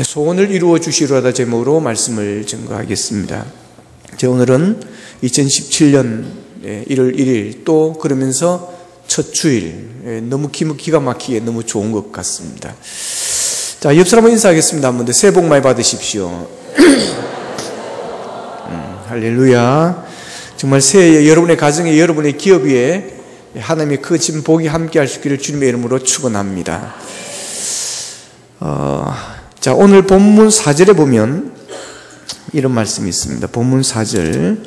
소원을 이루어 주시로다 제목으로 말씀을 증거하겠습니다. 오늘은 2017년 1월 1일 또 그러면서 첫 주일, 너무 기가 막히게 너무 좋은 것 같습니다. 자, 옆 사람은 인사하겠습니다. 한번 더 새해 복 많이 받으십시오. 할렐루야. 정말 새해에 여러분의 가정에, 여러분의 기업 위에 하나님의 크신 복이 함께 할 수 있기를 주님의 이름으로 축원합니다. 자, 오늘 본문 4절에 보면 이런 말씀이 있습니다. 본문 4절.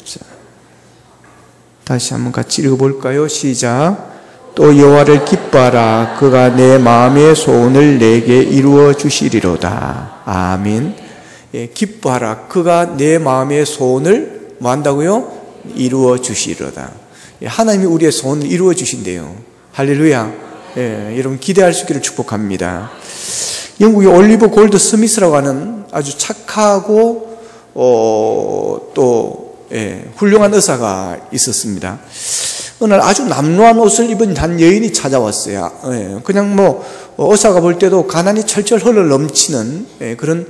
자, 다시 한번 같이 읽어볼까요? 시작. 또 여호와를 기뻐하라. 그가 내 마음의 소원을 내게 이루어 주시리로다. 아멘. 예, 기뻐하라. 그가 내 마음의 소원을 뭐 한다고요? 이루어 주시리로다. 예, 하나님이 우리의 소원을 이루어 주신대요. 할렐루야. 예, 여러분 기대할 수 있기를 축복합니다. 영국의 올리버 골드 스미스라고 하는 아주 착하고 또 훌륭한 의사가 있었습니다. 어느 날 아주 남루한 옷을 입은 한 여인이 찾아왔어요. 그냥 뭐 의사가 볼 때도 가난이 철철 흘러 넘치는 그런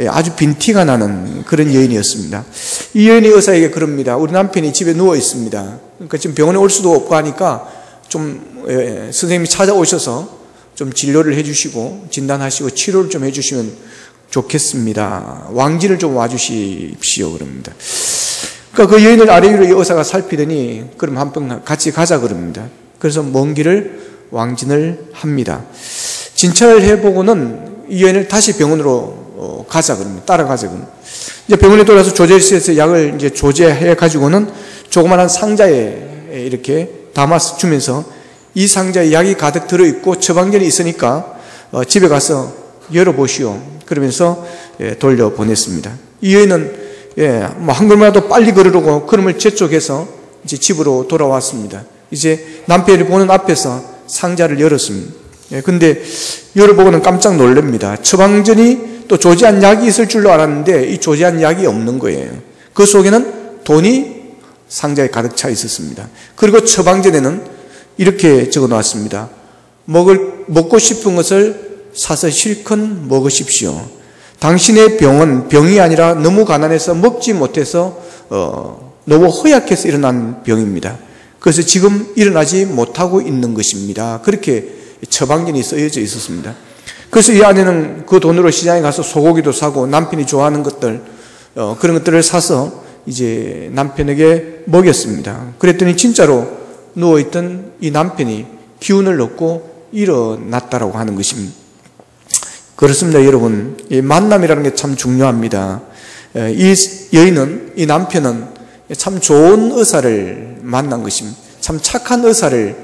아주 빈티가 나는 그런 여인이었습니다. 이 여인이 의사에게 그럽니다. 우리 남편이 집에 누워 있습니다. 그러니까 지금 병원에 올 수도 없고 하니까 좀 선생님이 찾아오셔서 좀 진료를 해주시고 진단하시고 치료를 좀 해주시면 좋겠습니다. 왕진을 좀 와주십시오. 그럽니다. 그러니까 그 여인을 아래 위로 의사가 살피더니 그럼 한번 같이 가자 그럽니다. 그래서 먼 길을 왕진을 합니다. 진찰을 해보고는 이 여인을 다시 병원으로 가자 그럽니다. 따라가자 그럽니다. 이제 병원에 돌아서 조제실에서 약을 이제 조제해 가지고는 조그마한 상자에 이렇게 담아서 주면서 이 상자에 약이 가득 들어있고 처방전이 있으니까 집에 가서 열어보시오. 그러면서 돌려보냈습니다. 이 여인은 뭐 한 걸음이라도 빨리 걸으려고 걸음을 재촉해서 이제 집으로 돌아왔습니다. 이제 남편이 보는 앞에서 상자를 열었습니다. 근데 열어보고는 깜짝 놀랍니다. 처방전이 또 조제한 약이 있을 줄로 알았는데 이 조제한 약이 없는 거예요. 그 속에는 돈이 상자에 가득 차 있었습니다. 그리고 처방전에는 이렇게 적어 놓았습니다. 먹고 싶은 것을 사서 실컷 먹으십시오. 당신의 병은 병이 아니라 너무 가난해서 먹지 못해서 너무 허약해서 일어난 병입니다. 그래서 지금 일어나지 못하고 있는 것입니다. 그렇게 처방전이 쓰여져 있었습니다. 그래서 이 아내는 그 돈으로 시장에 가서 소고기도 사고 남편이 좋아하는 것들 그런 것들을 사서 이제 남편에게 먹였습니다. 그랬더니 진짜로 누워있던 이 남편이 기운을 얻고 일어났다라고 하는 것입니다. 그렇습니다, 여러분. 이 만남이라는 게 참 중요합니다. 이 여인은, 이 남편은 참 좋은 의사를 만난 것입니다. 참 착한 의사를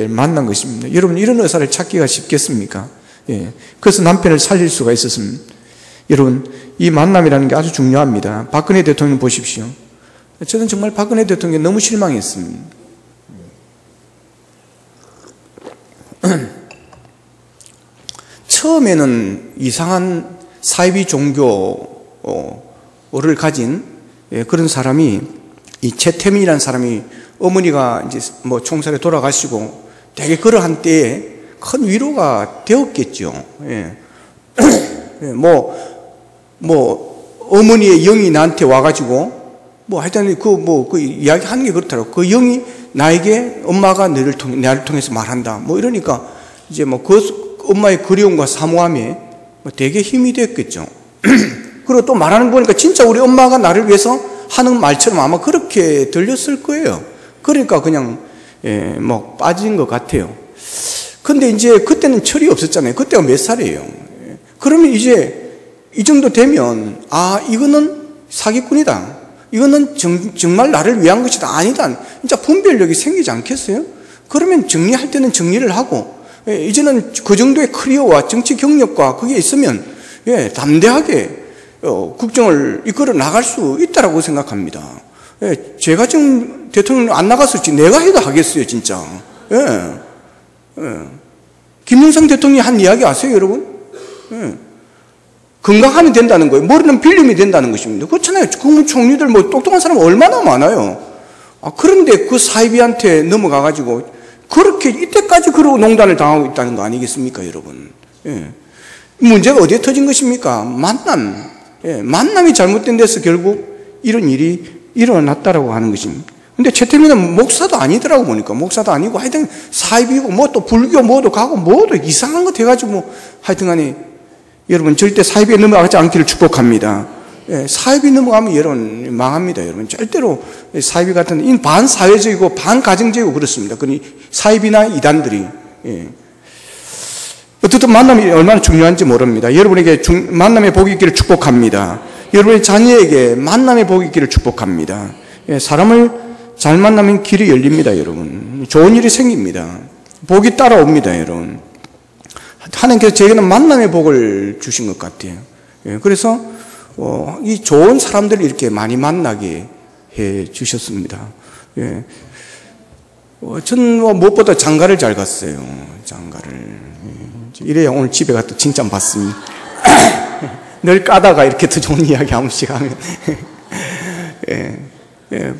만난 것입니다. 여러분, 이런 의사를 찾기가 쉽겠습니까? 그래서 남편을 살릴 수가 있었습니다. 여러분, 이 만남이라는 게 아주 중요합니다. 박근혜 대통령 보십시오. 저는 정말 박근혜 대통령이 너무 실망했습니다. 처음에는 이상한 사이비 종교를 가진 그런 사람이, 이 최태민이라는 사람이 어머니가 이제 뭐 총살에 돌아가시고 되게 그러한 때에 큰 위로가 되었겠죠. 어머니의 영이 나한테 와가지고, 하여튼 그 이야기 하는 게 그렇더라고. 그 영이 나에게 엄마가 나를 통해서 말한다. 이러니까 이제 그 엄마의 그리움과 사모함에 되게 힘이 됐겠죠. 그리고 또 말하는 거 보니까 진짜 우리 엄마가 나를 위해서 하는 말처럼 아마 그렇게 들렸을 거예요. 그러니까 그냥, 빠진 것 같아요. 근데 이제 그때는 철이 없었잖아요. 그때가 몇 살이에요. 그러면 이제 이 정도 되면, 이거는 사기꾼이다. 이거는 정말 나를 위한 것이다. 아니다. 진짜 분별력이 생기지 않겠어요? 그러면 정리할 때는 정리를 하고, 이제는 그 정도의 커리어와 정치 경력과 그게 있으면, 담대하게, 국정을 이끌어 나갈 수 있다라고 생각합니다. 제가 지금 대통령 안 나갔을지 내가 해도 하겠어요, 진짜. 김영삼 대통령이 한 이야기 아세요, 여러분? 건강하면 된다는 거예요. 머리는 빌림이 된다는 것입니다. 그렇잖아요. 국무총리들 똑똑한 사람 얼마나 많아요. 그런데 그 사이비한테 넘어가가지고 그렇게 이때까지 그러고 농단을 당하고 있다는 거 아니겠습니까, 여러분? 예. 문제가 어디에 터진 것입니까? 만남. 예. 만남이 잘못된 데서 결국 이런 일이 일어났다라고 하는 것입니다. 근데 최태민은 목사도 아니더라고 보니까. 목사도 아니고 하여튼 사입이고 뭐 또 불교 뭐도 가고 뭐도 이상한 것 해가지고 뭐 하여튼 간에 여러분 절대 사입에 넘어가지 않기를 축복합니다. 예, 사입이 넘어가면 여러분 망합니다. 여러분 절대로 사입이 같은 반사회적이고 반가정적이고 그렇습니다. 그러니 사입이나 이단들이 예. 어쨌든 만남이 얼마나 중요한지 모릅니다. 여러분에게 만남의 복이 있기를 축복합니다. 여러분의 자녀에게 만남의 복이 있기를 축복합니다. 예, 사람을 잘 만나면 길이 열립니다. 여러분 좋은 일이 생깁니다. 복이 따라옵니다. 여러분 하나님께서 저에게는 만남의 복을 주신 것 같아요. 예, 그래서 이 좋은 사람들을 이렇게 많이 만나게 해 주셨습니다. 예. 저는 무엇보다 장가를 잘 갔어요. 장가를. 예. 이래야 오늘 집에 가서 칭찬 받습니다. 늘 까다가 이렇게 더 좋은 이야기 한 번씩 하면. 예. 예.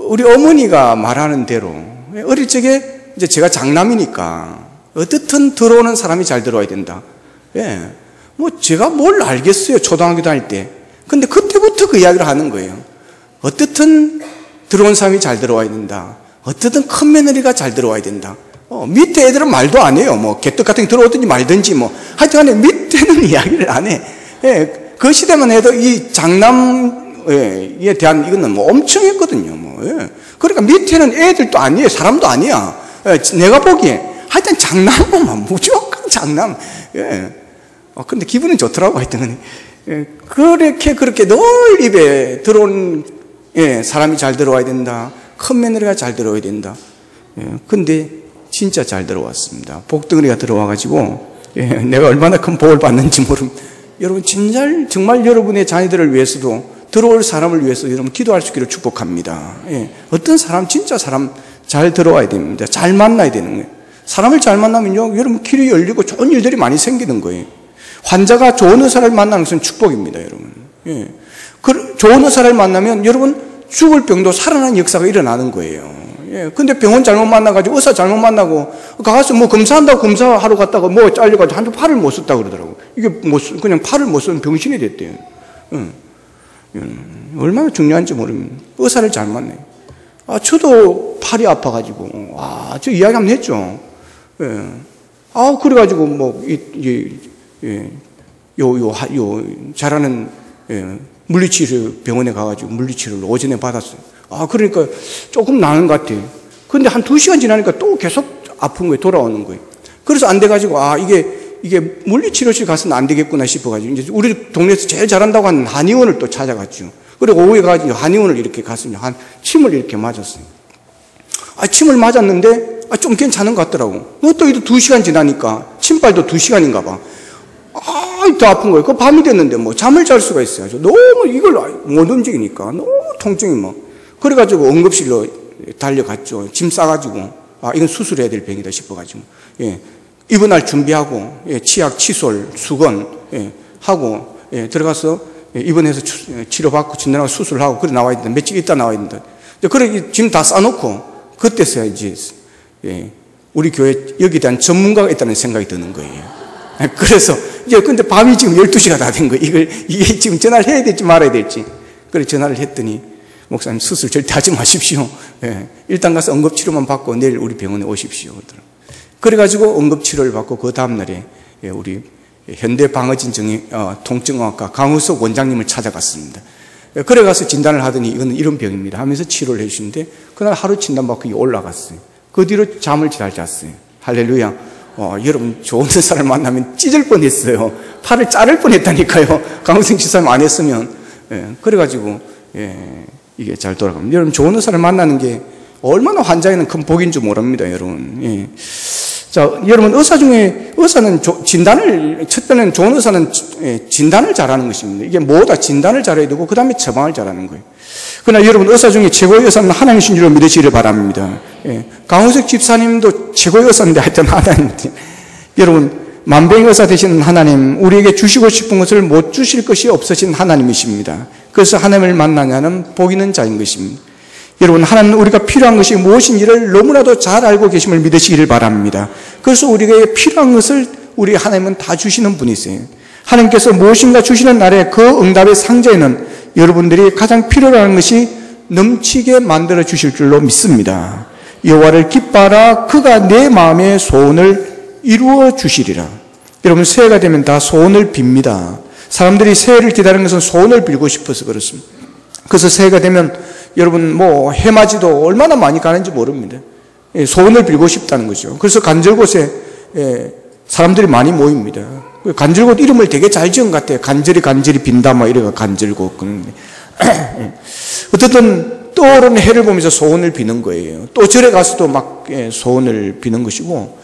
우리 어머니가 말하는 대로, 어릴 적에 이제 제가 장남이니까, 어떻든 들어오는 사람이 잘 들어와야 된다. 예. 뭐 제가 뭘 알겠어요. 초등학교 다닐 때. 근데 그때부터 그 이야기를 하는 거예요. 어떻든 들어온 사람이 잘 들어와야 된다. 어떻든 큰 며느리가 잘 들어와야 된다. 밑에 애들은 말도 안 해요. 뭐 개떡 같은 게 들어오든지 말든지 뭐. 하여튼 간에 밑에는 이야기를 안 해. 예. 그 시대만 해도 이 장남에 대한 이거는 뭐 엄청 했거든요. 뭐. 예. 그러니까 밑에는 애들도 아니에요. 사람도 아니야. 예. 내가 보기에. 하여튼 장남은 무조건 장남. 예. 근데 기분은 좋더라고, 하여튼. 예. 그렇게 늘 입에 들어온, 예, 사람이 잘 들어와야 된다. 큰 며느리가 잘 들어와야 된다. 예. 근데 진짜 잘 들어왔습니다. 복덩어리가 들어와가지고, 예, 내가 얼마나 큰 복을 받는지 모릅니다. 여러분, 정말 여러분의 자녀들을 위해서도 들어올 사람을 위해서 여러분 기도할 수 있기를 축복합니다. 예. 어떤 사람, 진짜 사람 잘 들어와야 됩니다. 잘 만나야 되는 거예요. 사람을 잘 만나면요, 여러분 길이 열리고 좋은 일들이 많이 생기는 거예요. 환자가 좋은 의사를 만나는 것은 축복입니다, 여러분. 예. 좋은 의사를 만나면 여러분 죽을 병도 살아나는 역사가 일어나는 거예요. 예. 근데 병원 잘못 만나가지고 의사 잘못 만나고 가서 뭐 검사한다고 검사하러 갔다가 뭐 잘려가지고 한두 팔을 못 썼다고 그러더라고. 이게 그냥 팔을 못 쓰는 병신이 됐대요. 얼마나 중요한지 모릅니다. 의사를 잘 만나요. 저도 팔이 아파가지고, 저 이야기 한번 했죠. 예. 그래가지고 뭐, 잘하는, 물리치료 병원에 가가지고 물리치료를 오전에 받았어요. 그러니까 조금 나은 것 같아요. 근데 한 2시간 지나니까 또 계속 아픈 거예요. 돌아오는 거예요. 그래서 안 돼가지고, 이게 물리치료실 가서는 안 되겠구나 싶어가지고, 이제 우리 동네에서 제일 잘한다고 하는 한의원을 또 찾아갔죠. 그리고 오후에 가가지고 한의원을 이렇게 갔습니다. 침을 이렇게 맞았어요. 침을 맞았는데, 좀 괜찮은 것 같더라고. 또 2시간 지나니까, 침빨도 2시간인가 봐. 더 아픈 거예요. 밤이 됐는데 뭐 잠을 잘 수가 있어요. 너무 이걸 못 움직이니까 너무 통증이 뭐. 그래가지고 응급실로 달려갔죠. 짐 싸가지고 이건 수술해야 될 병이다 싶어가지고 예. 입원할 준비하고 예. 치약, 칫솔, 수건 예. 하고 예. 들어가서 예. 입원해서 치료받고 진단하고 수술하고 그래 나와야 된다. 며칠 있다 나와야 된다. 그래 짐 다 싸놓고 그때서야 이제 예. 우리 교회 여기에 대한 전문가가 있다는 생각이 드는 거예요. 그래서 이제 근데 밤이 지금 12시가 다 된 거예요. 이게 지금 전화를 해야 될지 말아야 될지. 그래 전화를 했더니 목사님 수술 절대 하지 마십시오. 예. 일단 가서 응급치료만 받고 내일 우리 병원에 오십시오. 그래가지고 응급치료를 받고 그 다음날에 예, 우리 현대방어진 통증학과 강우석 원장님을 찾아갔습니다. 예, 그래 가서 진단을 하더니 이거는 이런 병입니다 하면서 치료를 해주시는데 그날 하루 진단받고 올라갔어요. 그 뒤로 잠을 잘 잤어요. 할렐루야. 여러분 좋은 의사를 만나면 찢을 뻔했어요. 팔을 자를 뻔했다니까요. 강우승 지사님 안 했으면. 예, 그래가지고 예, 이게 잘 돌아갑니다. 여러분 좋은 의사를 만나는 게 얼마나 환자에는 큰 복인 줄 모릅니다, 여러분. 예. 자, 여러분 의사는 첫째는 좋은 의사는 진단을 잘하는 것입니다. 이게 뭐다 진단을 잘해야 되고 그 다음에 처방을 잘하는 거예요. 그러나 여러분 의사 중에 최고의 의사는 하나님이신 줄로 믿으시기를 바랍니다. 예. 강우석 집사님도 최고의 의사인데 하여튼 하나님 여러분 만병의 의사 되시는 하나님 우리에게 주시고 싶은 것을 못 주실 것이 없으신 하나님이십니다. 그래서 하나님을 만나냐는 복 있는 자인 것입니다. 여러분 하나님은 우리가 필요한 것이 무엇인지를 너무나도 잘 알고 계심을 믿으시기를 바랍니다. 그래서 우리에게 필요한 것을 우리 하나님은 다 주시는 분이세요. 하나님께서 무엇인가 주시는 날에 그 응답의 상자에는 여러분들이 가장 필요로 하는 것이 넘치게 만들어 주실 줄로 믿습니다. 여호와를 기뻐하라. 그가 내 마음의 소원을 이루어 주시리라. 여러분, 새해가 되면 다 소원을 빕니다. 사람들이 새해를 기다리는 것은 소원을 빌고 싶어서 그렇습니다. 그래서 새해가 되면 여러분 해맞이도 얼마나 많이 가는지 모릅니다. 소원을 빌고 싶다는 거죠. 그래서 간절곶에 사람들이 많이 모입니다. 간절곶 이름을 되게 잘 지은 것 같아요. 간절히 빈다 이래가 간절곶. 어쨌든 떠오르는 해를 보면서 소원을 비는 거예요. 또 절에 가서도 막 소원을 비는 것이고,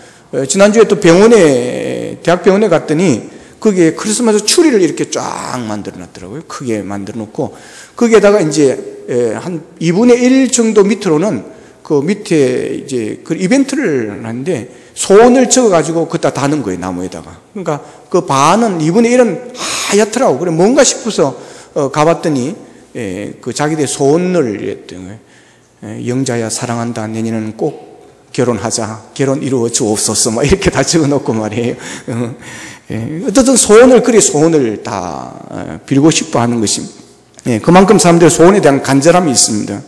지난주에 또 대학병원에 갔더니 거기에 크리스마스 추리를 이렇게 쫙 만들어 놨더라고요. 크게 만들어 놓고 거기에다가 이제 한 2분의 1 정도 밑으로는 그 밑에 이제 그 이벤트를 하는데 소원을 적어가지고 그다 다는 거예요, 나무에다가. 그러니까 그 반은 2분의 1은 하얗더라고. 그래 뭔가 싶어서 가봤더니 그 자기들 소원을 이랬던 거예요. 영자야 사랑한다. 내년에는 꼭 결혼하자. 결혼 이루어 주옵소서. 막 이렇게 다 적어놓고 말이에요. 어쨌든 소원을 다 빌고 싶어 하는 것입니다. 그만큼 사람들의 소원에 대한 간절함이 있습니다.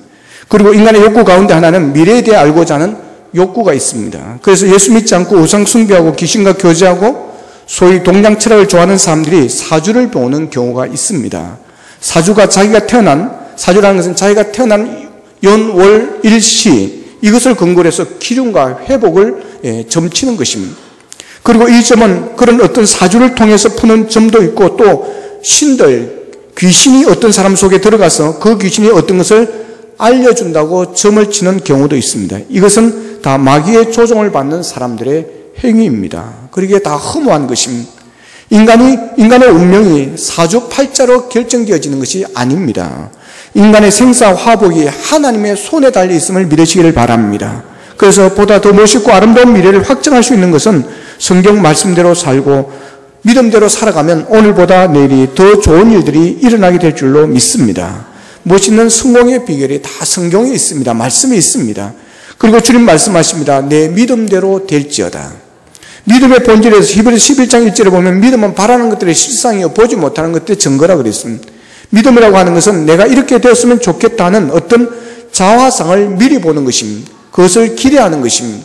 그리고 인간의 욕구 가운데 하나는 미래에 대해 알고자 하는 욕구가 있습니다. 그래서 예수 믿지 않고 우상 숭배하고 귀신과 교제하고 소위 동양 철학을 좋아하는 사람들이 사주를 보는 경우가 있습니다. 사주라는 것은 자기가 태어난 연, 월, 일시 이것을 근거로 해서 기준과 회복을 점치는 것입니다. 그리고 이 점은 그런 어떤 사주를 통해서 푸는 점도 있고 또 귀신이 어떤 사람 속에 들어가서 그 귀신이 어떤 것을 알려준다고 점을 치는 경우도 있습니다. 이것은 다 마귀의 조종을 받는 사람들의 행위입니다. 그러기에 다 허무한 것입니다. 인간의 운명이 사주팔자로 결정되어지는 것이 아닙니다. 인간의 생사화복이 하나님의 손에 달려 있음을 믿으시기를 바랍니다. 그래서 보다 더 멋있고 아름다운 미래를 확정할 수 있는 것은 성경 말씀대로 살고 믿음대로 살아가면 오늘보다 내일이 더 좋은 일들이 일어나게 될 줄로 믿습니다. 멋있는 성공의 비결이 다 성경에 있습니다. 말씀에 있습니다. 그리고 주님 말씀하십니다. 내 믿음대로 될지어다. 믿음의 본질에서 히브리서 11장 1절에 보면 믿음은 바라는 것들의 실상이요 보지 못하는 것들의 증거라 그랬습니다. 믿음이라고 하는 것은 내가 이렇게 되었으면 좋겠다는 어떤 자화상을 미리 보는 것입니다. 그것을 기대하는 것입니다.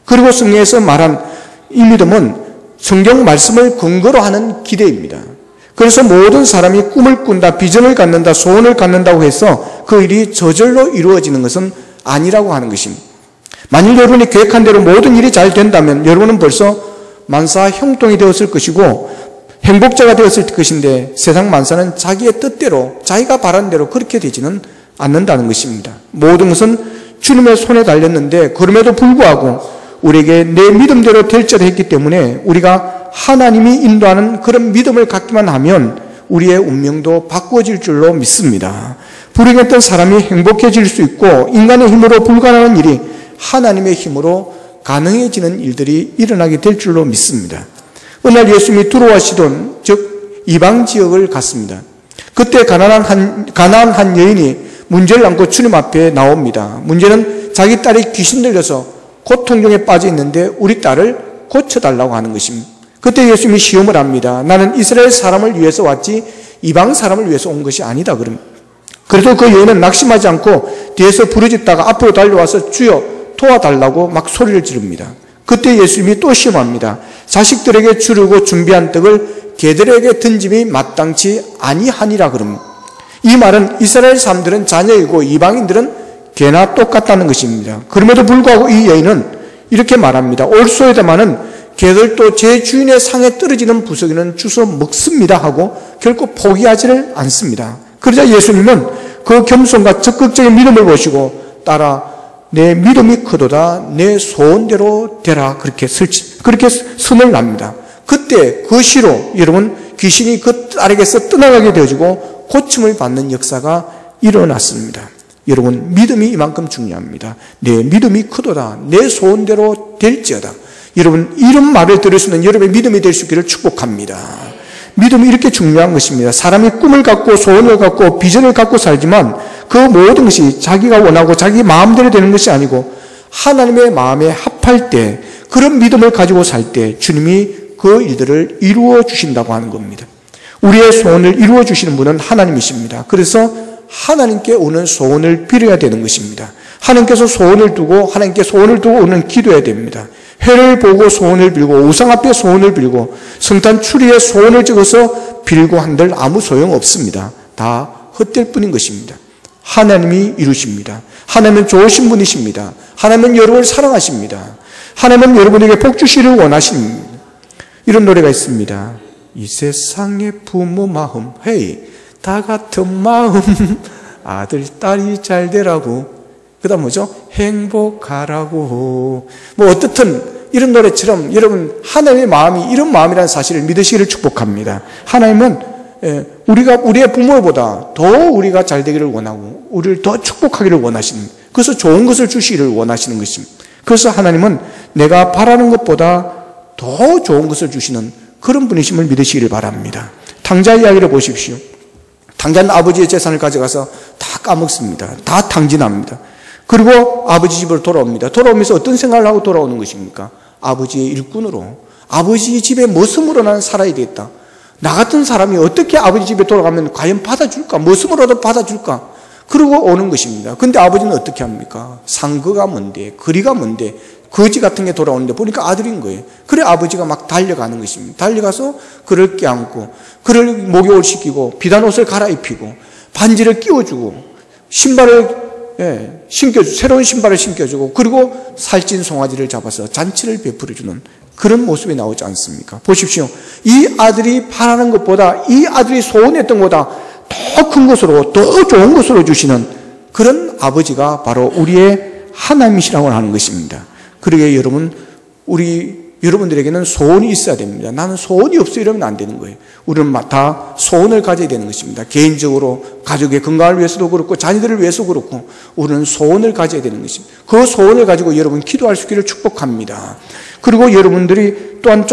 그리고 성경에서 말한 이 믿음은 성경 말씀을 근거로 하는 기대입니다. 그래서 모든 사람이 꿈을 꾼다, 비전을 갖는다, 소원을 갖는다고 해서 그 일이 저절로 이루어지는 것은 아니라고 하는 것입니다. 만일 여러분이 계획한 대로 모든 일이 잘 된다면 여러분은 벌써 만사 형통이 되었을 것이고 행복자가 되었을 것인데 세상 만사는 자기의 뜻대로 자기가 바란 대로 그렇게 되지는 않는다는 것입니다. 모든 것은 주님의 손에 달렸는데 그럼에도 불구하고 우리에게 내 믿음대로 될지어다 했기 때문에 우리가 하나님이 인도하는 그런 믿음을 갖기만 하면 우리의 운명도 바꾸어질 줄로 믿습니다. 불행했던 사람이 행복해질 수 있고 인간의 힘으로 불가능한 일이 하나님의 힘으로 가능해지는 일들이 일어나게 될 줄로 믿습니다. 어느 날 예수님이 두로와 시돈, 즉 이방 지역을 갔습니다. 그때 가난한 한 여인이 문제를 안고 주님 앞에 나옵니다. 문제는 자기 딸이 귀신 들려서 고통 중에 빠져 있는데 우리 딸을 고쳐달라고 하는 것입니다. 그때 예수님이 시험을 합니다. 나는 이스라엘 사람을 위해서 왔지 이방 사람을 위해서 온 것이 아니다. 그래도 그 여인은 낙심하지 않고 뒤에서 부르짖다가 앞으로 달려와서 주여 도와달라고 막 소리를 지릅니다. 그때 예수님이 또 시험합니다. 자식들에게 주려고 준비한 떡을 개들에게 던짐이 마땅치 아니하니라 그럽니다. 이 말은 이스라엘 사람들은 자녀이고 이방인들은 개나 똑같다는 것입니다. 그럼에도 불구하고 이 여인은 이렇게 말합니다. 올소에다마는 개들도 제 주인의 상에 떨어지는 부서기는 주워 먹습니다 하고 결코 포기하지를 않습니다. 그러자 예수님은 그 겸손과 적극적인 믿음을 보시고 딸아 내 믿음이 크도다 내 소원대로 되라 그렇게 선을 납니다. 그때 그 시로 여러분 귀신이 그 딸에게서 떠나가게 되어지고 고침을 받는 역사가 일어났습니다. 여러분 믿음이 이만큼 중요합니다. 내 믿음이 크도다 내 소원대로 될지어다. 여러분 이런 말을 들을 수 있는 여러분의 믿음이 될 수 있기를 축복합니다. 믿음이 이렇게 중요한 것입니다. 사람이 꿈을 갖고 소원을 갖고 비전을 갖고 살지만 그 모든 것이 자기가 원하고 자기 마음대로 되는 것이 아니고 하나님의 마음에 합할 때 그런 믿음을 가지고 살 때 주님이 그 일들을 이루어 주신다고 하는 겁니다. 우리의 소원을 이루어 주시는 분은 하나님이십니다. 그래서 하나님께 오는 소원을 빌어야 되는 것입니다. 하나님께서 소원을 두고 하나님께 소원을 두고 오는 기도해야 됩니다. 해를 보고 소원을 빌고 우상 앞에 소원을 빌고 성탄 추리에 소원을 적어서 빌고 한들 아무 소용 없습니다. 다 헛될 뿐인 것입니다. 하나님이 이루십니다. 하나님은 좋으신 분이십니다. 하나님은 여러분을 사랑하십니다. 하나님은 여러분에게 복 주시를 원하십니다. 이런 노래가 있습니다. 이 세상의 부모 마음, 헤이, 다 같은 마음, 아들, 딸이 잘 되라고. 그 다음 뭐죠? 행복하라고. 뭐 어떻든 이런 노래처럼 여러분 하나님의 마음이 이런 마음이라는 사실을 믿으시기를 축복합니다. 하나님은 우리의 부모보다 더 우리가 잘 되기를 원하고 우리를 더 축복하기를 원하시는, 그래서 좋은 것을 주시기를 원하시는 것입니다. 그래서 하나님은 내가 바라는 것보다 더 좋은 것을 주시는 그런 분이심을 믿으시기를 바랍니다. 탕자 이야기를 보십시오. 탕자는 아버지의 재산을 가져가서 다 까먹습니다. 다 탕진합니다. 그리고 아버지 집으로 돌아옵니다. 돌아오면서 어떤 생각을 하고 돌아오는 것입니까? 아버지의 일꾼으로, 아버지 집에 머슴으로 나는 살아야 되겠다. 나 같은 사람이 어떻게 아버지 집에 돌아가면 과연 받아줄까? 머슴으로도 받아줄까? 그러고 오는 것입니다. 근데 아버지는 어떻게 합니까? 상거가 뭔데, 거리가 뭔데, 거지 같은 게 돌아오는데 보니까 아들인 거예요. 그래 아버지가 막 달려가는 것입니다. 달려가서 그를 껴안고 그를 목욕을 시키고 비단 옷을 갈아입히고 반지를 끼워주고 신발을 신겨주고 새로운 신발을 신겨주고 그리고 살찐 송아지를 잡아서 잔치를 베풀어주는 그런 모습이 나오지 않습니까? 보십시오. 이 아들이 바라는 것보다, 이 아들이 소원했던 것보다 더 큰 것으로, 더 좋은 것으로 주시는 그런 아버지가 바로 우리의 하나님이시라고 하는 것입니다. 그러기에 여러분들에게는 소원이 있어야 됩니다. 나는 소원이 없어 이러면 안 되는 거예요. 우리는 다 소원을 가져야 되는 것입니다. 개인적으로 가족의 건강을 위해서도 그렇고 자녀들을 위해서도 그렇고 우리는 소원을 가져야 되는 것입니다. 그 소원을 가지고 여러분 기도할 수 있기를 축복합니다. 그리고 여러분들이 또한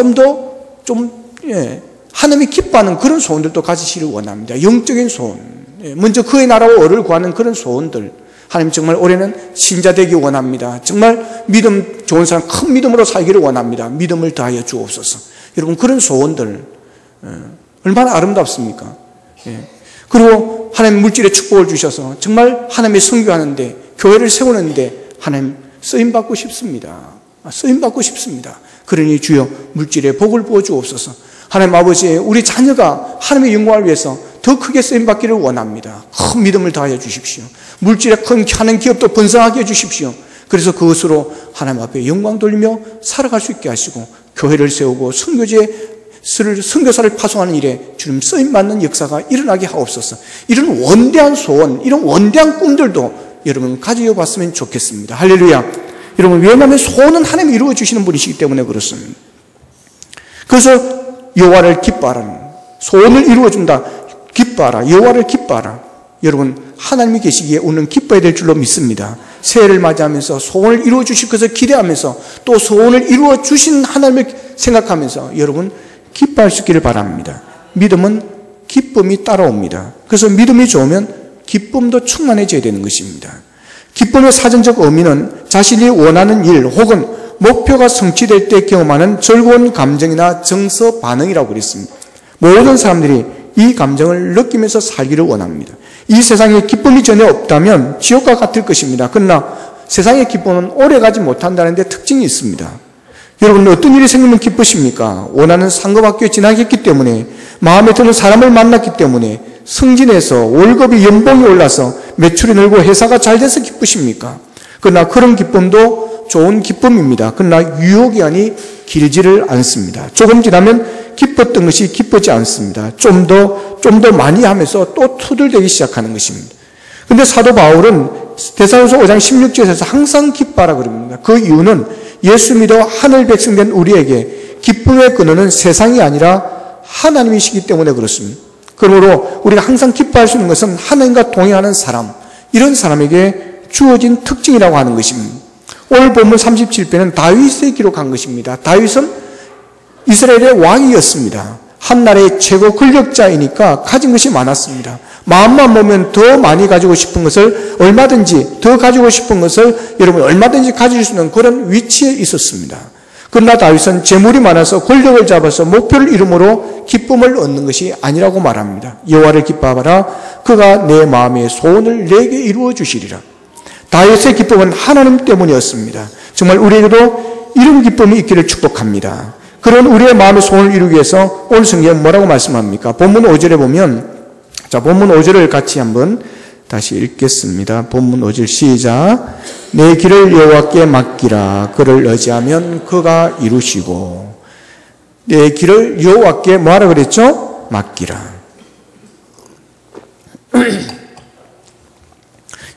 하나님이 기뻐하는 그런 소원들도 가지시기를 원합니다. 영적인 소원, 먼저 그의 나라와 의를 구하는 그런 소원들. 하나님 정말 올해는 신자 되기 원합니다. 정말 믿음 좋은 사람, 큰 믿음으로 살기를 원합니다. 믿음을 다하여 주옵소서. 여러분 그런 소원들 얼마나 아름답습니까? 그리고 하나님 물질의 축복을 주셔서 정말 하나님의 선교하는데, 교회를 세우는데 하나님 쓰임받고 싶습니다. 쓰임받고 싶습니다. 그러니 주여 물질의 복을 부어 주옵소서. 하나님 아버지, 우리 자녀가 하나님의 영광을 위해서 더 크게 쓰임받기를 원합니다. 큰 믿음을 다하여 주십시오. 물질에 큰 하는 기업도 번성하게 해주십시오. 그래서 그것으로 하나님 앞에 영광 돌리며 살아갈 수 있게 하시고 교회를 세우고 선교사를 파송하는 일에 주님 쓰임받는 역사가 일어나게 하옵소서. 이런 원대한 소원, 이런 원대한 꿈들도 여러분 가지고 봤으면 좋겠습니다. 할렐루야. 여러분 왜냐하면 소원은 하나님이 이루어 주시는 분이시기 때문에 그렇습니다. 그래서 여호와를 기뻐하라는, 소원을 이루어준다. 기뻐하라. 여호와를 기뻐하라. 여러분 하나님이 계시기에 우리는 기뻐해야 될 줄로 믿습니다. 새해를 맞이하면서 소원을 이루어 주실 것을 기대하면서 또 소원을 이루어 주신 하나님을 생각하면서 여러분 기뻐할 수 있기를 바랍니다. 믿음은 기쁨이 따라옵니다. 그래서 믿음이 좋으면 기쁨도 충만해져야 되는 것입니다. 기쁨의 사전적 의미는 자신이 원하는 일 혹은 목표가 성취될 때 경험하는 즐거운 감정이나 정서 반응이라고 그랬습니다. 모든 사람들이 이 감정을 느끼면서 살기를 원합니다. 이 세상에 기쁨이 전혀 없다면 지옥과 같을 것입니다. 그러나 세상의 기쁨은 오래가지 못한다는 데 특징이 있습니다. 여러분 어떤 일이 생기면 기쁘십니까? 원하는 상급학교에 진학했기 때문에, 마음에 드는 사람을 만났기 때문에, 승진해서 월급이 연봉이 올라서 매출이 늘고 회사가 잘 돼서 기쁘십니까? 그러나 그런 기쁨도 좋은 기쁨입니다. 그러나 유혹이 아니 길지를 않습니다. 조금 지나면 기뻤던 것이 기쁘지 않습니다. 좀 더 많이 하면서 또 투덜대기 시작하는 것입니다. 그런데 사도 바울은 데살로니가서 5장 16절에서 항상 기뻐하라 그럽니다. 그 이유는 예수 믿어 하늘 백성된 우리에게 기쁨의 근원은 세상이 아니라 하나님이시기 때문에 그렇습니다. 그러므로 우리가 항상 기뻐할 수 있는 것은 하나님과 동행하는 사람, 이런 사람에게 주어진 특징이라고 하는 것입니다. 오늘 본문 37편은 다윗이 기록한 것입니다. 다윗은 이스라엘의 왕이었습니다. 한나라의 최고 권력자이니까 가진 것이 많았습니다. 마음만 보면 더 많이 가지고 싶은 것을 얼마든지, 더 가지고 싶은 것을 여러분 얼마든지 가질 수 있는 그런 위치에 있었습니다. 그러나 다윗은 재물이 많아서 권력을 잡아서 목표를 이름으로 기쁨을 얻는 것이 아니라고 말합니다. 여호와를 기뻐하라. 그가 내 마음의 소원을 내게 이루어 주시리라. 다윗의 기쁨은 하나님 때문이었습니다. 정말 우리에게도 이런 기쁨이 있기를 축복합니다. 그런 우리의 마음의 소원을 이루기 위해서 오늘 성경에 뭐라고 말씀합니까? 본문 5절에 보면, 자, 본문 5절을 같이 한번 다시 읽겠습니다. 본문 5절 시작. 내 길을 여호와께 맡기라. 그를 의지하면 그가 이루시고. 내 길을 여호와께 뭐하라 그랬죠? 맡기라.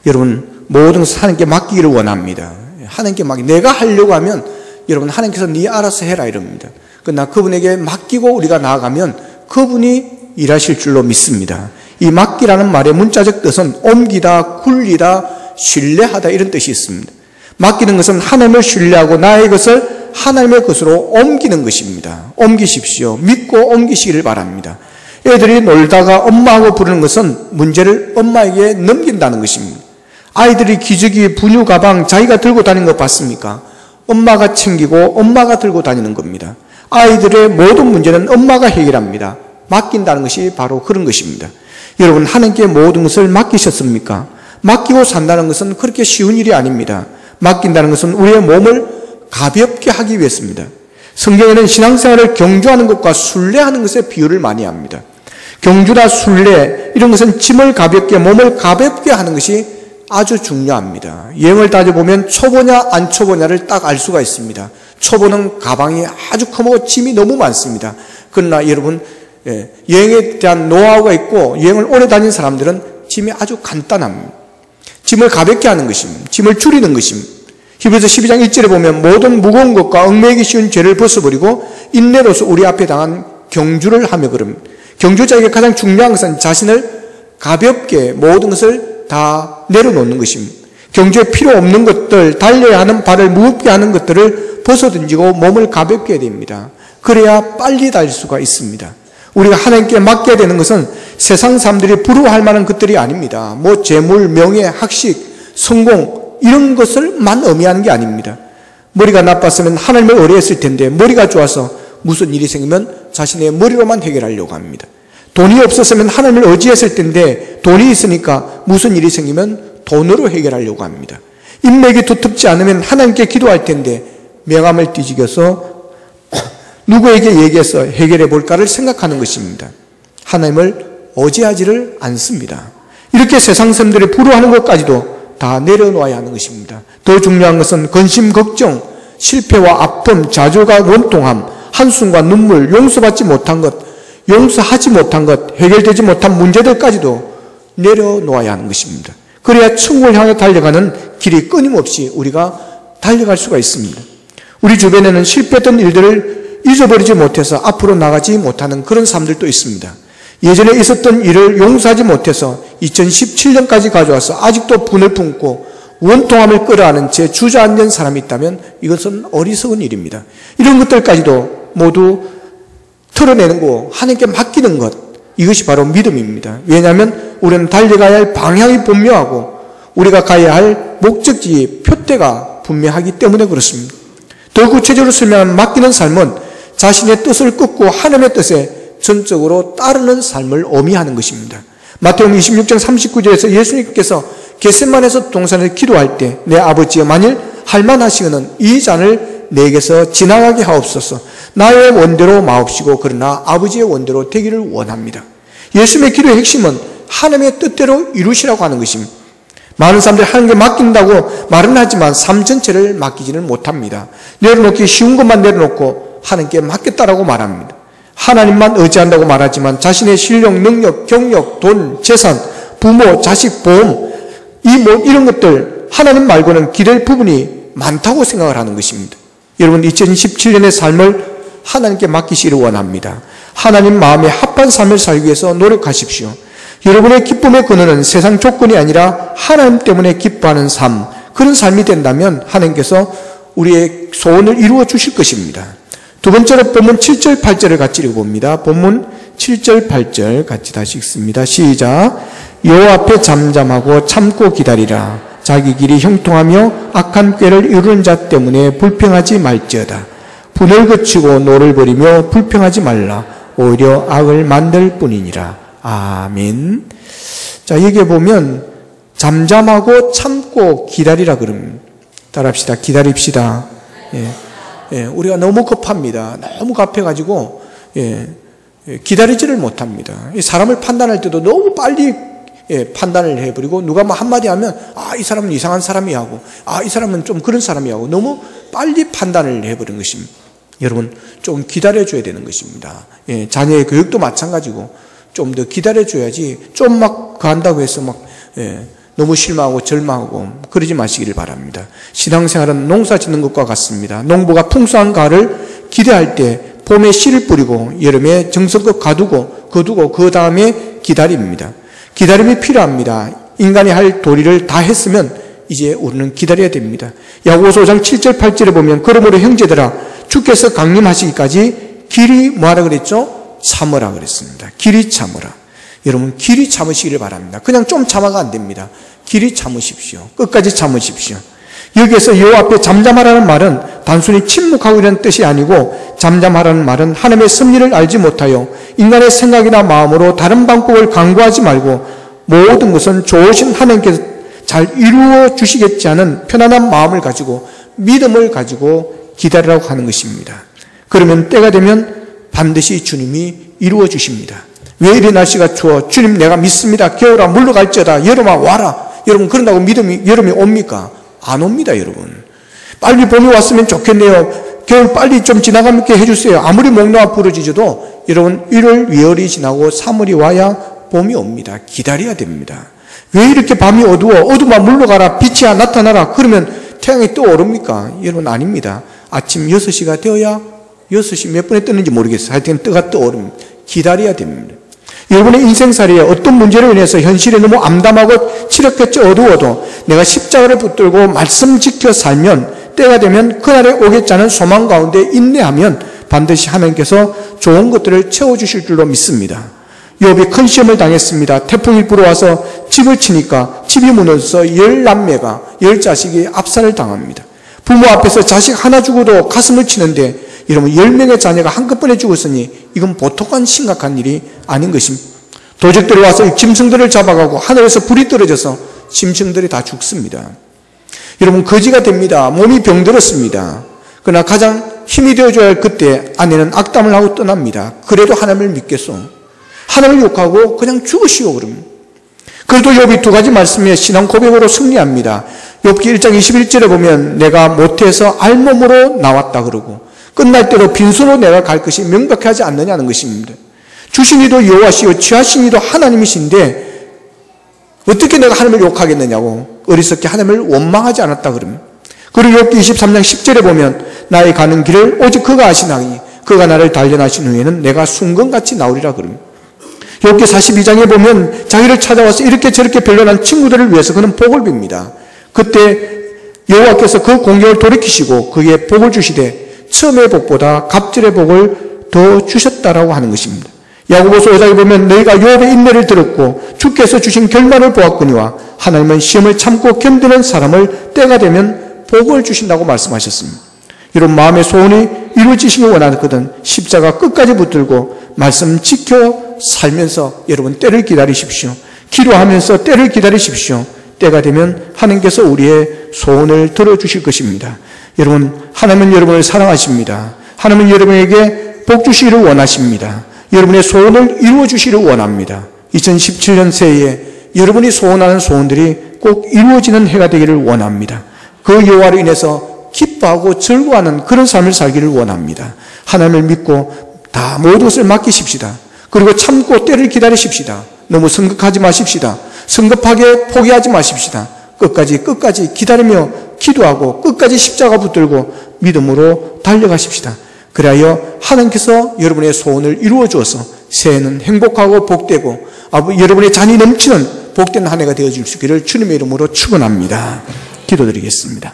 여러분, 모든 것을 하나님께 맡기기를 원합니다. 하나님께 내가 하려고 하면 여러분 하나님께서 네 알아서 해라 이럽니다. 그러나 그분에게 맡기고 우리가 나아가면 그분이 일하실 줄로 믿습니다. 이 맡기라는 말의 문자적 뜻은 옮기다, 굴리다, 신뢰하다 이런 뜻이 있습니다. 맡기는 것은 하나님을 신뢰하고 나의 것을 하나님의 것으로 옮기는 것입니다. 옮기십시오. 믿고 옮기시기를 바랍니다. 애들이 놀다가 엄마하고 부르는 것은 문제를 엄마에게 넘긴다는 것입니다. 아이들이 기저귀, 분유 가방 자기가 들고 다니는 거 봤습니까? 엄마가 챙기고 엄마가 들고 다니는 겁니다. 아이들의 모든 문제는 엄마가 해결합니다. 맡긴다는 것이 바로 그런 것입니다. 여러분, 하나님께 모든 것을 맡기셨습니까? 맡기고 산다는 것은 그렇게 쉬운 일이 아닙니다. 맡긴다는 것은 우리의 몸을 가볍게 하기 위해서입니다. 성경에는 신앙생활을 경주하는 것과 순례하는 것에 비유를 많이 합니다. 경주나 순례 이런 것은 짐을 가볍게, 몸을 가볍게 하는 것이 아주 중요합니다. 여행을 따져보면 초보냐 안 초보냐를 딱 알 수가 있습니다. 초보는 가방이 아주 크고 짐이 너무 많습니다. 그러나 여러분, 여행에 대한 노하우가 있고 여행을 오래 다닌 사람들은 짐이 아주 간단합니다. 짐을 가볍게 하는 것입니다. 짐을 줄이는 것입니다. 히브리서 12장 1절에 보면 모든 무거운 것과 얽매이기 쉬운 죄를 벗어버리고 인내로서 우리 앞에 당한 경주를 하며 그럽니다. 경주자에게 가장 중요한 것은 자신을 가볍게 모든 것을 다 내려놓는 것입니다. 경주에 필요 없는 것들, 달려야 하는 발을 무겁게 하는 것들을 벗어던지고 몸을 가볍게 해야 됩니다. 그래야 빨리 달릴 수가 있습니다. 우리가 하나님께 맡겨야 되는 것은 세상 사람들이 부러워할 만한 것들이 아닙니다. 뭐 재물, 명예, 학식, 성공 이런 것을만 의미하는 게 아닙니다. 머리가 나빴으면 하나님을 의뢰했을 텐데 머리가 좋아서 무슨 일이 생기면 자신의 머리로만 해결하려고 합니다. 돈이 없었으면 하나님을 의지했을 텐데 돈이 있으니까 무슨 일이 생기면 돈으로 해결하려고 합니다. 인맥이 두텁지 않으면 하나님께 기도할 텐데 명함을 뒤지겨서 누구에게 얘기해서 해결해 볼까를 생각하는 것입니다. 하나님을 의지하지를 않습니다. 이렇게 세상 사람들이 부러워하는 것까지도 다 내려놓아야 하는 것입니다. 더 중요한 것은 근심, 걱정, 실패와 아픔, 좌절과 원통함, 한숨과 눈물, 용서받지 못한 것, 용서하지 못한 것, 해결되지 못한 문제들까지도 내려놓아야 하는 것입니다. 그래야 천국을 향해 달려가는 길이 끊임없이 우리가 달려갈 수가 있습니다. 우리 주변에는 실패했던 일들을 잊어버리지 못해서 앞으로 나가지 못하는 그런 사람들도 있습니다. 예전에 있었던 일을 용서하지 못해서 2017년까지 가져와서 아직도 분을 품고 원통함을 끌어안은 채 주저앉은 사람이 있다면 이것은 어리석은 일입니다. 이런 것들까지도 모두 털어내는 거, 하나님께 맡기는 것, 이것이 바로 믿음입니다. 왜냐하면 우리는 달려가야 할 방향이 분명하고 우리가 가야 할 목적지, 표대가 분명하기 때문에 그렇습니다. 더 구체적으로 설명하면 맡기는 삶은 자신의 뜻을 꺾고 하나님의 뜻에 전적으로 따르는 삶을 의미하는 것입니다. 마태복음 26장 39절에서 예수님께서 겟세마네에서 동산에서 기도할 때 내 아버지여 만일 할만하시거든 이 잔을 내게서 지나가게 하옵소서. 나의 원대로 마옵시고 그러나 아버지의 원대로 되기를 원합니다. 예수님의 기도의 핵심은 하나님의 뜻대로 이루시라고 하는 것입니다. 많은 사람들이 하나님께 맡긴다고 말은 하지만 삶 전체를 맡기지는 못합니다. 내려놓기 쉬운 것만 내려놓고 하나님께 맡겠다라고 말합니다. 하나님만 의지한다고 말하지만 자신의 실력, 능력, 경력, 돈, 재산, 부모, 자식, 보험 이런 것들 하나님 말고는 기댈 부분이 많다고 생각을 하는 것입니다. 여러분 2017년의 삶을 하나님께 맡기시기를 원합니다. 하나님 마음에 합한 삶을 살기 위해서 노력하십시오. 여러분의 기쁨의 근원은 세상 조건이 아니라 하나님 때문에 기뻐하는 삶, 그런 삶이 된다면 하나님께서 우리의 소원을 이루어 주실 것입니다. 두 번째로 본문 7절 8절을 같이 읽어봅니다. 본문 7절 8절 같이 다시 읽습니다. 시작. 여호와 앞에 잠잠하고 참고 기다리라. 자기 길이 형통하며 악한 꾀를 이루는 자 때문에 불평하지 말지어다. 분을 그치고 노를 버리며 불평하지 말라. 오히려 악을 만들 뿐이니라. 아멘. 자, 여기에 보면 잠잠하고 참고 기다리라 그럽니다. 따라합시다. 기다립시다. 우리가 너무 급합니다. 너무 급해가지고 기다리지를 못합니다. 사람을 판단할 때도 너무 빨리 판단을 해버리고 누가 뭐 한마디 하면 이 사람은 이상한 사람이 하고 이 사람은 좀 그런 사람이 하고 너무 빨리 판단을 해버린 것입니다. 여러분 좀 기다려줘야 되는 것입니다. 자녀의 교육도 마찬가지고 좀 더 기다려줘야지 좀 막 한다고 해서 막 너무 실망하고 절망하고 그러지 마시기를 바랍니다. 신앙생활은 농사 짓는 것과 같습니다. 농부가 풍성한 가을을 기대할 때 봄에 씨를 뿌리고 여름에 정성껏 거두고 그 다음에 기다립니다. 기다림이 필요합니다. 인간이 할 도리를 다 했으면 이제 우리는 기다려야 됩니다. 야고보서 5장 7절 8절에 보면 그러므로 형제들아 주께서 강림하시기까지 길이 뭐하라 그랬죠? 참으라 그랬습니다. 길이 참으라. 여러분 길이 참으시기를 바랍니다. 그냥 좀 참아가 안 됩니다. 길이 참으십시오. 끝까지 참으십시오. 여기에서 여호와 앞에 잠잠하라는 말은 단순히 침묵하고 이런 뜻이 아니고 잠잠하라는 말은 하나님의 섭리를 알지 못하여 인간의 생각이나 마음으로 다른 방법을 강구하지 말고 모든 것은 좋으신 하나님께서 잘 이루어 주시겠지 하는 편안한 마음을 가지고 믿음을 가지고 기다리라고 하는 것입니다. 그러면 때가 되면 반드시 주님이 이루어 주십니다. 왜 이리 날씨가 추워? 주님 내가 믿습니다. 겨울아 물러갈지어다. 여름아 와라. 여러분 그런다고 여름이 옵니까? 안 옵니다. 여러분 빨리 봄이 왔으면 좋겠네요. 겨울 빨리 좀 지나가게 해주세요. 아무리 목놓아 부러지셔도 여러분 1월 2월이 지나고 3월이 와야 봄이 옵니다. 기다려야 됩니다. 왜 이렇게 밤이 어두워 물러가라. 빛이야 나타나라. 그러면 태양이 떠오릅니까? 여러분 아닙니다. 아침 6시가 되어야 6시 몇 분에 뜨는지 모르겠어요. 하여튼 뜨가 떠오릅니다. 기다려야 됩니다. 여러분의 인생살이에 어떤 문제로 인해서 현실이 너무 암담하고 칠흑같이 어두워도 내가 십자가를 붙들고 말씀 지켜 살면 때가 되면 그날에 오겠지 않은 소망 가운데 인내하면 반드시 하나님께서 좋은 것들을 채워주실 줄로 믿습니다. 욥이 큰 시험을 당했습니다. 태풍이 불어와서 집을 치니까 집이 무너져서 10남매가 10자식이 압살을 당합니다. 부모 앞에서 자식 하나 죽어도 가슴을 치는데 여러분 10명의 자녀가 한꺼번에 죽었으니 이건 보통한 심각한 일이 아닌 것입니다. 도적들이 와서 짐승들을 잡아가고 하늘에서 불이 떨어져서 짐승들이 다 죽습니다. 여러분 거지가 됩니다. 몸이 병들었습니다. 그러나 가장 힘이 되어줘야 할 그때 아내는 악담을 하고 떠납니다. 그래도 하나님을 믿겠소. 하나님을 욕하고 그냥 죽으시오 그럽니다. 그래도 욥이 두 가지 말씀에 신앙 고백으로 승리합니다. 욥기 1장 21절에 보면 내가 모태에서 알몸으로 나왔다 그러고 끝날 때로 빈손으로 내가 갈 것이 명백하지 않느냐는 것입니다. 주신 이도 여호와시요 취하신 이도 하나님이신데 어떻게 내가 하나님을 욕하겠느냐고 어리석게 하나님을 원망하지 않았다 그럽니다. 그리고 욥기 23장 10절에 보면 나의 가는 길을 오직 그가 아시나니 그가 나를 단련하신 후에는 내가 순금같이 나오리라 그럽니다. 욥기 42장에 보면 자기를 찾아와서 이렇게 저렇게 변론한 친구들을 위해서 그는 복을 빕니다. 그때 여호와께서 그 공경을 돌이키시고 그에게 복을 주시되 처음의 복보다 갑절의 복을 더 주셨다라고 하는 것입니다. 야고보서 5장에 보면 너희가 욥의 인내를 들었고 주께서 주신 결말을 보았거니와 하나님은 시험을 참고 견디는 사람을 때가 되면 복을 주신다고 말씀하셨습니다. 이런 마음의 소원이 이루어지시길 원하거든 십자가 끝까지 붙들고 말씀 지켜 살면서 여러분 때를 기다리십시오. 기도하면서 때를 기다리십시오. 때가 되면 하나님께서 우리의 소원을 들어주실 것입니다. 여러분 하나님은 여러분을 사랑하십니다. 하나님은 여러분에게 복 주시기를 원하십니다. 여러분의 소원을 이루어 주시기를 원합니다. 2017년 새해에 여러분이 소원하는 소원들이 꼭 이루어지는 해가 되기를 원합니다. 그 여호와로 인해서 기뻐하고 즐거워하는 그런 삶을 살기를 원합니다. 하나님을 믿고 다 모든 것을 맡기십시다. 그리고 참고 때를 기다리십시다. 너무 성급하지 마십시다. 성급하게 포기하지 마십시다. 끝까지 기다리며 기도하고 끝까지 십자가 붙들고 믿음으로 달려가십시다. 그리하여 하나님께서 여러분의 소원을 이루어 주어서 새해는 행복하고 복되고 여러분의 잔이 넘치는 복된 한 해가 되어질 수 있기를 주님의 이름으로 축원합니다. 기도드리겠습니다.